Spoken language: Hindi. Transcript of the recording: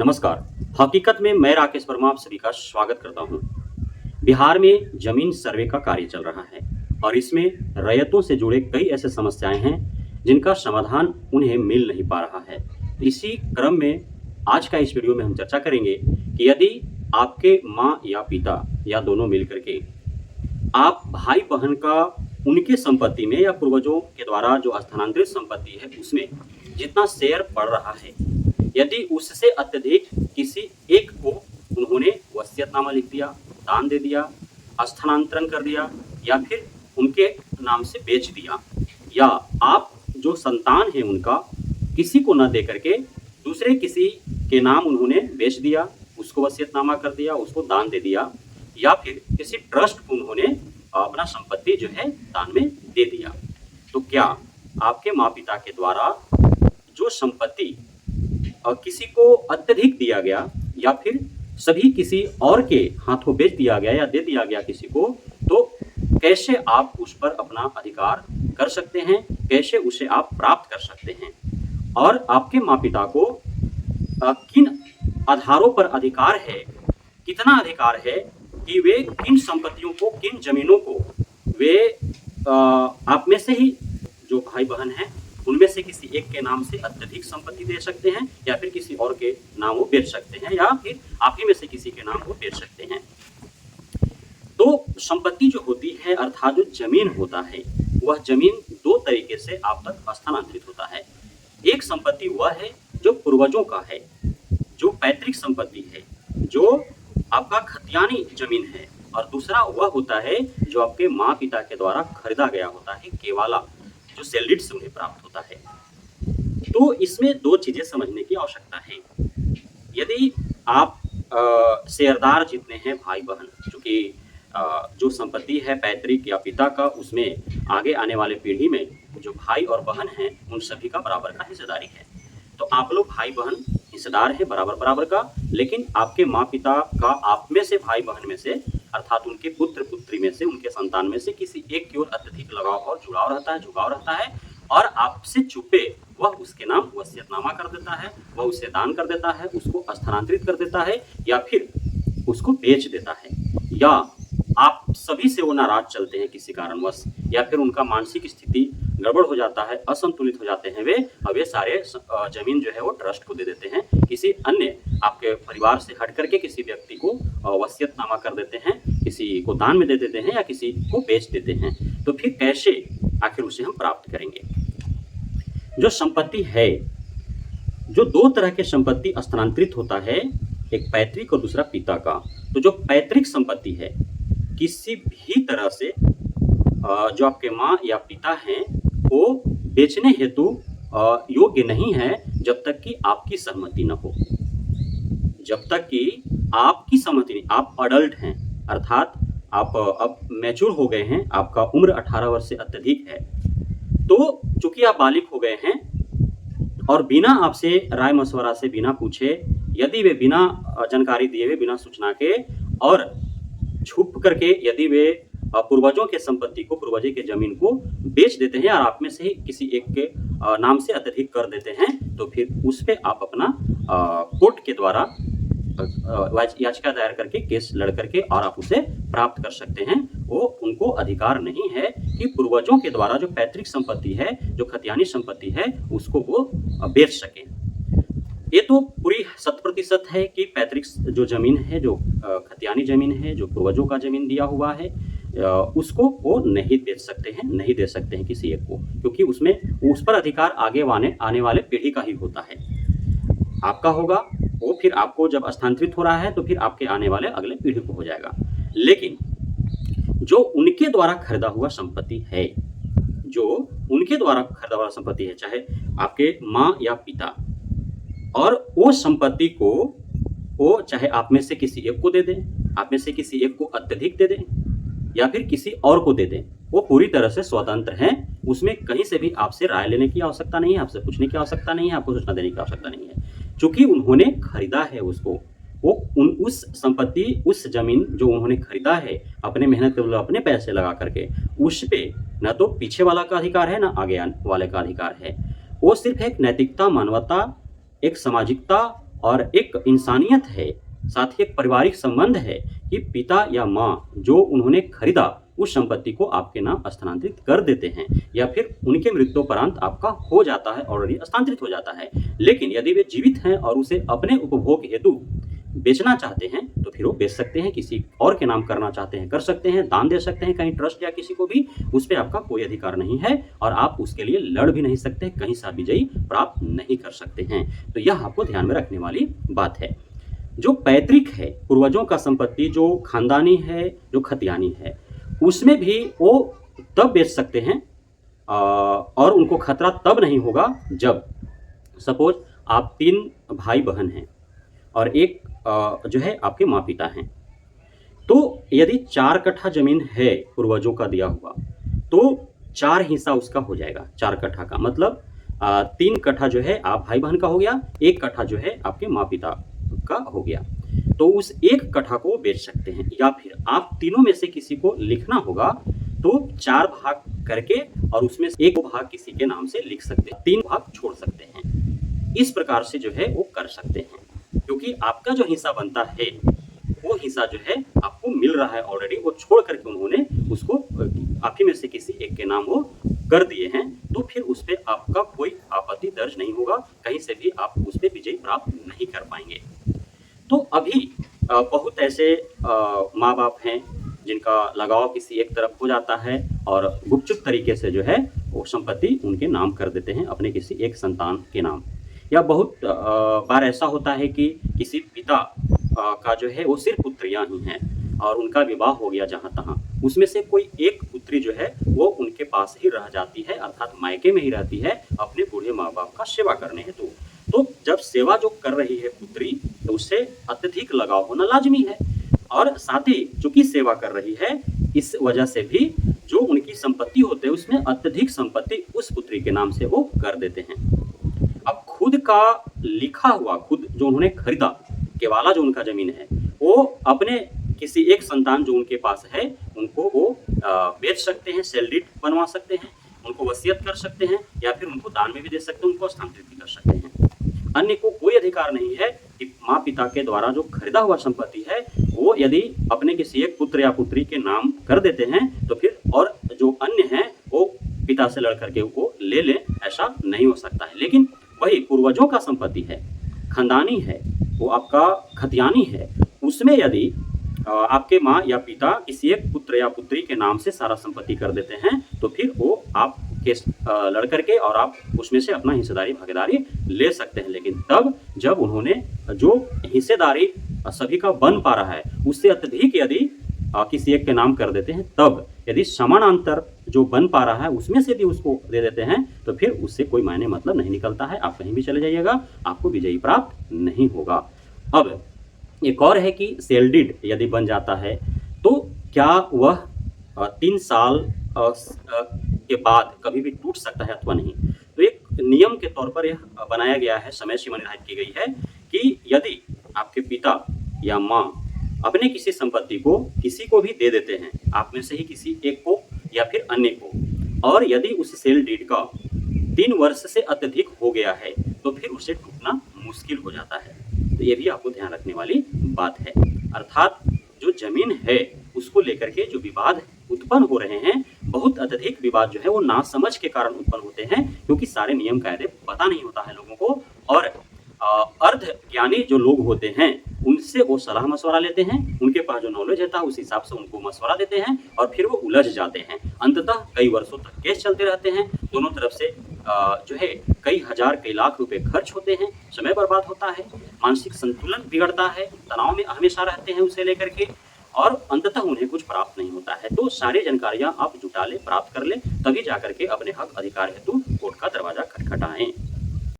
नमस्कार। हकीकत में मैं राकेश वर्मा आप सभी का स्वागत करता हूं। बिहार में जमीन सर्वे का कार्य चल रहा है और इसमें रैयतों से जुड़े कई ऐसे समस्याएं हैं जिनका समाधान उन्हें मिल नहीं पा रहा है। इसी क्रम में आज का इस वीडियो में हम चर्चा करेंगे कि यदि आपके माँ या पिता या दोनों मिलकर के आप भाई बहन का उनके संपत्ति में या पूर्वजों के द्वारा जो स्थानांतरित संपत्ति है उसमें जितना शेयर पड़ रहा है, यदि उससे अत्यधिक किसी एक को उन्होंने वसीयतनामा लिख दिया, दान दे दिया, स्थानांतरण कर दिया या फिर उनके नाम से बेच दिया, या आप जो संतान है उनका किसी को न दे करके दूसरे किसी के नाम उन्होंने बेच दिया, उसको वसीयतनामा कर दिया, उसको दान दे दिया, या फिर किसी ट्रस्ट को उन्होंने अपना संपत्ति जो है दान में दे दिया, तो क्या आपके माँ पिता के द्वारा जो संपत्ति किसी को अत्यधिक दिया गया या फिर सभी किसी और के हाथों बेच दिया गया या दे दिया गया किसी को, तो कैसे आप उस पर अपना अधिकार कर सकते हैं, कैसे उसे आप प्राप्त कर सकते हैं, और आपके माँ पिता को किन आधारों पर अधिकार है, कितना अधिकार है कि वे किन संपत्तियों को, किन जमीनों को वे आप में से ही जो भाई बहन हैं उनमें से किसी एक के नाम से अत्यधिक संपत्ति दे सकते हैं या फिर किसी और के नाम वो बेच सकते हैं या फिर आप ही में से किसी के नाम वो बेच सकते हैं। तो संपत्ति जो होती है अर्थात जो जमीन होता है, वह जमीन दो तरीके से आप तक स्थानांतरित होता है। एक संपत्ति वह है जो पूर्वजों का है, जो पैतृक संपत्ति है, जो आपका खतियानी जमीन है, और दूसरा वह होता है जो आपके माँ पिता के द्वारा खरीदा गया होता है, केवाला, जो सेल्डिड से उन्हें प्राप्त होता है। तो इसमें दो चीजें समझने की आवश्यकता है। यदि आप शेयरदार जितने हैं भाई बहन, चूंकि जो संपत्ति है पैतृक या पिता का, उसमें आगे आने वाले पीढ़ी में जो भाई और बहन हैं उन सभी का बराबर का हिस्सेदारी है। तो आप लोग भाई बहन हिस्सेदार है बराबर बराबर का, लेकिन आपके माँ पिता का आप में से भाई बहन में से अर्थात उनके पुत्र पुत्री में से, उनके संतान में से किसी एक की ओर अत्यधिक लगाव और जुड़ाव रहता है, झुकाव रहता है, और आपसे चुपे वह उसके नाम वसीयतनामा कर देता है, वह उसे दान कर देता है, उसको स्थानांतरित कर देता है या फिर उसको बेच देता है, या आप सभी से वो नाराज चलते हैं किसी कारणवश, या फिर उनका मानसिक स्थिति गड़बड़ हो जाता है, असंतुलित हो जाते हैं वे, अब ये सारे जमीन जो है वो ट्रस्ट को दे देते हैं, किसी अन्य आपके परिवार से हट करके किसी व्यक्ति को वसीयतनामा कर देते हैं, किसी को दान में दे देते हैं या किसी को बेच देते हैं। तो फिर कैसे आखिर उसे हम प्राप्त करेंगे? जो संपत्ति है, जो दो तरह के संपत्ति स्थानांतरित होता है, एक पैतृक और दूसरा पिता का। तो जो पैतृक संपत्ति है किसी भी तरह से जो आपके माँ या पिता हैं वो बेचने हेतु योग्य नहीं है जब तक कि आपकी सहमति न हो, जब तक कि आपकी सहमति नहीं, आप अडल्ट हैं अर्थात आप अब मैच्योर हो गए हैं, आपका उम्र 18 वर्ष से अत्यधिक है, तो चूंकि आप बालिग हो गए हैं और बिना आपसे राय मशवरा से, बिना पूछे, यदि वे बिना जानकारी दिए हुए, बिना सूचना के और छुप करके यदि वे पूर्वजों के संपत्ति को, पूर्वजों के जमीन को बेच देते हैं और आप में से ही किसी एक के नाम से अत्यधिक कर देते हैं, तो फिर उस पे आप अपना कोर्ट के द्वारा याचिका दायर करके, केस लड़ करके और आप उसे प्राप्त कर सकते हैं। वो उनको अधिकार नहीं है कि पूर्वजों के द्वारा जो पैतृक संपत्ति है, जो खतियानी संपत्ति है, उसको वो बेच सके। ये तो पूरी 100% है कि पैतृक जो जमीन है, जो खतियानी जमीन है, जो पूर्वजों का जमीन दिया हुआ है, उसको वो नहीं बेच सकते हैं, नहीं दे सकते हैं किसी एक को, क्योंकि उसमें उस पर अधिकार आगे आने वाले पीढ़ी का ही होता है। आपका होगा वो फिर आपको जब स्थानांतरित हो रहा है तो फिर आपके आने वाले अगले पीढ़ी को हो जाएगा। लेकिन जो उनके द्वारा खरीदा हुआ संपत्ति है, जो उनके द्वारा खरीदा हुआ संपत्ति है, चाहे आपके माँ या पिता, और वो संपत्ति को वो चाहे आप में से किसी एक को दे दें, आप में से किसी एक को अत्यधिक दे दें या फिर किसी और को दे दें, वो पूरी तरह से स्वतंत्र हैं। उसमें कहीं से भी आपसे राय लेने की आवश्यकता नहीं है, आपसे पूछने की आवश्यकता नहीं है, आपको सूचना देने की आवश्यकता नहीं है, क्योंकि उन्होंने खरीदा है उसको। वो उस संपत्ति, उस जमीन जो उन्होंने खरीदा है अपने मेहनत के, अपने पैसे लगा करके, उस पे न तो पीछे वाला का अधिकार है न आगे वाले का अधिकार है। वो सिर्फ एक नैतिकता, मानवता, एक सामाजिकता और एक इंसानियत है, साथ ही एक पारिवारिक संबंध है कि पिता या माँ जो उन्होंने खरीदा उस संपत्ति को आपके नाम स्थानांतरित कर देते हैं या फिर उनके मृत्युपरांत आपका हो जाता है, ऑलरेडी स्थानांतरित हो जाता है। लेकिन यदि वे जीवित हैं और उसे अपने उपभोग हेतु बेचना चाहते हैं तो फिर वो बेच सकते हैं, किसी और के नाम करना चाहते हैं कर सकते हैं, दान दे सकते हैं कहीं ट्रस्ट या किसी को भी, उस पर आपका कोई अधिकार नहीं है और आप उसके लिए लड़ भी नहीं सकते, कहीं सा विजयी प्राप्त नहीं कर सकते हैं। तो यह आपको ध्यान में रखने वाली बात है। जो पैतृक है, पूर्वजों का संपत्ति जो खानदानी है, जो खतियानी है, उसमें भी वो तब बेच सकते हैं और उनको खतरा तब नहीं होगा जब सपोज आप 3 भाई बहन हैं और एक जो है आपके माँ पिता हैं। तो यदि 4 कट्ठा जमीन है पूर्वजों का दिया हुआ तो 4 हिस्सा उसका हो जाएगा। 4 कट्ठा का मतलब 3 कट्ठा जो है आप भाई बहन का हो गया, 1 कट्ठा जो है आपके माँ पिता का हो गया। तो उस 1 कट्ठा को बेच सकते हैं या फिर आप तीनों में से किसी को लिखना होगा तो 4 भाग करके और उसमें 1 भाग किसी के नाम से लिख सकते हैं, 3 भाग छोड़ सकते हैं। इस प्रकार से जो है वो कर सकते हैं, क्योंकि आपका जो हिस्सा बनता है वो हिस्सा जो है आपको मिल रहा है ऑलरेडी, वो छोड़ करके उन्होंने उसको आप ही में से किसी एक के नाम वो कर दिए हैं, तो फिर उस पर आपका कोई आपत्ति दर्ज नहीं होगा, कहीं से भी आप उस पर विजय प्राप्त नहीं कर पाएंगे। तो अभी बहुत ऐसे माँ बाप हैं जिनका लगाव किसी एक तरफ हो जाता है और गुपचुप तरीके से जो है वो संपत्ति उनके नाम कर देते हैं अपने किसी एक संतान के नाम। या बहुत बार ऐसा होता है कि किसी पिता का जो है वो सिर्फ पुत्रियां ही हैं और उनका विवाह हो गया जहाँ तहाँ, उसमें से कोई एक पुत्री जो है वो उनके पास ही रह जाती है, अर्थात मायके में ही रहती है अपने बूढ़े माँ बाप का सेवा करने हेतु। तो जब सेवा जो कर रही है पुत्री तो उससे अत्यधिक लगाव होना लाजमी है और साथ ही चूंकि सेवा कर रही है इस वजह से भी जो उनकी संपत्ति होते हैं उसमें अत्यधिक संपत्ति उस पुत्री के नाम से वो कर देते हैं। अब खुद का लिखा हुआ, खुद जो उन्होंने खरीदा केवाला जो उनका जमीन है वो अपने किसी एक संतान जो उनके पास है उनको वो बेच सकते हैं, सेल डीड बनवा सकते हैं, उनको वसीयत कर सकते हैं या फिर उनको दान में भी दे सकते हैं, उनको स्थानांतरित भी कर सकते हैं। अन्य को कोई अधिकार नहीं है कि माँ पिता के द्वारा जो खरीदा हुआ संपत्ति है वो यदि अपने किसी एक पुत्र या पुत्री के नाम कर देते हैं तो फिर और जो अन्य हैं वो पिता से लड़ करके वो ले लें, ऐसा नहीं हो सकता है। लेकिन वही पूर्वजों का संपत्ति है, खानदानी है, वो आपका खतियानी है, उसमें यदि आपके माँ या पिता किसी एक पुत्र या पुत्री के नाम से सारा संपत्ति कर देते हैं तो फिर वो आप केस लड़ करके और आप उसमें से अपना हिस्सेदारी भागीदारी ले सकते हैं। लेकिन तब जब उन्होंने जो हिस्सेदारी सभी का बन पा रहा है उससे अत्यधिक यदि किसी एक के नाम कर देते हैं, तब यदि समानांतर जो बन पा रहा है उसमें से भी उसको दे देते हैं तो फिर उससे कोई मायने मतलब नहीं निकलता है। आप कहीं भी चले जाइएगा आपको विजयी प्राप्त नहीं होगा। अब एक और है कि सेल डीड यदि बन जाता है तो क्या वह 3 साल के बाद कभी भी टूट सकता है अथवा नहीं। तो एक नियम के तौर पर यह बनाया गया है, समय सीमा निर्धारित की गई है कि यदि आपके पिता या माँ अपने किसी संपत्ति को किसी को भी दे देते हैं, आप में से ही किसी एक को या फिर अन्य को, और यदि उस सेल डीड का 3 वर्ष से अत्यधिक हो गया है तो फिर उसे टूटना मुश्किल हो जाता है। तो ये भी आपको ध्यान रखने वाली बात है। अर्थात जो जमीन है उसको लेकर के जो विवाद उत्पन्न हो रहे हैं, बहुत अत्यधिक विवाद जो है वो नासमझ के कारण उत्पन्न होते हैं, क्योंकि सारे नियम कायदे पता नहीं होता है लोगों को और अर्ध ज्ञानी जो लोग होते हैं उनसे वो सलाह मशवरा लेते हैं, उनके पास जो नॉलेज रहता है उस हिसाब से उनको मशवरा देते हैं और फिर वो उलझ जाते हैं। अंततः कई वर्षों तक केस चलते रहते हैं, दोनों तरफ से जो है कई हजार कई लाख रुपए खर्च होते हैं, समय बर्बाद होता है, मानसिक संतुलन बिगड़ता है, तनाव में हमेशा रहते हैं उसे लेकर के और अंततः उन्हें कुछ प्राप्त नहीं होता है। तो सारी जानकारियां आप जुटा ले, प्राप्त कर ले, तभी जाकर के अपने हक अधिकार हेतु कोर्ट का दरवाजा खटखटाएं।